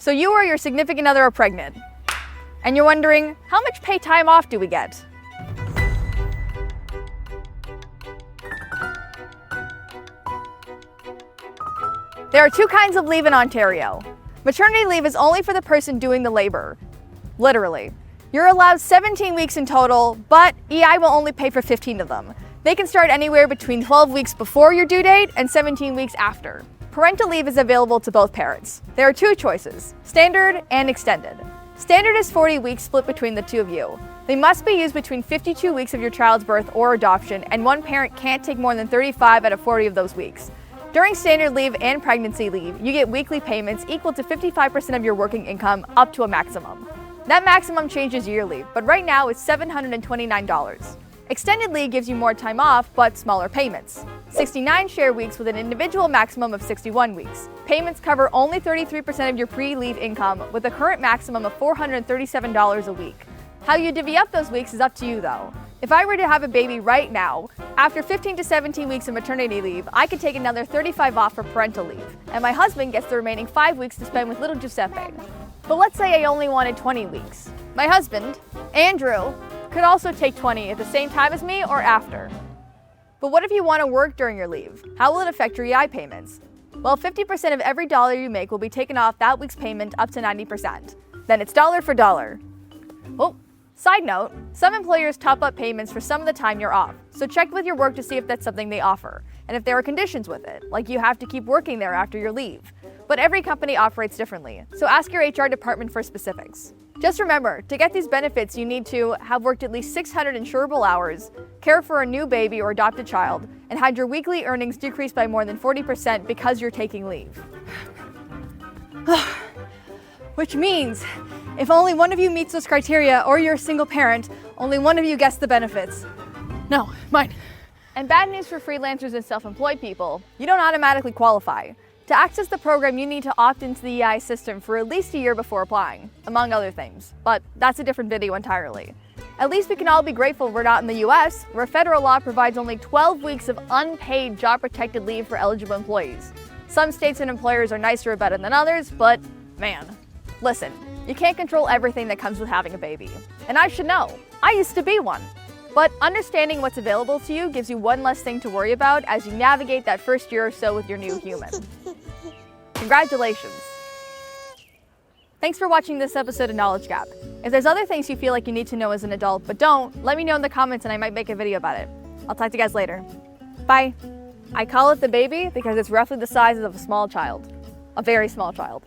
So you or your significant other are pregnant, and you're wondering, how much paid time off do we get? There are two kinds of leave in Ontario. Maternity leave is only for the person doing the labor. Literally. You're allowed 17 weeks in total, but EI will only pay for 15 of them. They can start anywhere between 12 weeks before your due date and 17 weeks after. Parental leave is available to both parents. There are two choices, standard and extended. Standard is 40 weeks split between the two of you. They must be used between 52 weeks of your child's birth or adoption, and one parent can't take more than 35 out of 40 of those weeks. During standard leave and pregnancy leave, you get weekly payments equal to 55% of your working income up to a maximum. That maximum changes yearly, but right now it's $729. Extended leave gives you more time off, but smaller payments. 69 share weeks with an individual maximum of 61 weeks. Payments cover only 33% of your pre-leave income with a current maximum of $437 a week. How you divvy up those weeks is up to you though. If I were to have a baby right now, after 15 to 17 weeks of maternity leave, I could take another 35 off for parental leave, and my husband gets the remaining 5 weeks to spend with little Giuseppe. But let's say I only wanted 20 weeks. My husband, Andrew, could also take 20 at the same time as me or after. But what if you want to work during your leave? How will it affect your EI payments? Well, 50% of every dollar you make will be taken off that week's payment up to 90%. Then it's dollar for dollar. Oh, side note, some employers top up payments for some of the time you're off, so check with your work to see if that's something they offer, and if there are conditions with it, like you have to keep working there after your leave. But every company operates differently, so ask your HR department for specifics. Just remember, to get these benefits, you need to have worked at least 600 insurable hours, care for a new baby or adopt a child, and had your weekly earnings decrease by more than 40% because you're taking leave. Which means, if only one of you meets those criteria or you're a single parent, only one of you gets the benefits. No, mine. And bad news for freelancers and self-employed people, you don't automatically qualify. To access the program, you need to opt into the EI system for at least a year before applying, among other things. But that's a different video entirely. At least we can all be grateful we're not in the US, where federal law provides only 12 weeks of unpaid job-protected leave for eligible employees. Some states and employers are nicer about it than others, but man, listen, you can't control everything that comes with having a baby. And I should know, I used to be one. But understanding what's available to you gives you one less thing to worry about as you navigate that first year or so with your new human. Congratulations. Thanks for watching this episode of Knowledge Gap. If there's other things you feel like you need to know as an adult but don't, let me know in the comments and I might make a video about it. I'll talk to you guys later. Bye. I call it the baby because it's roughly the size of a small child. A very small child.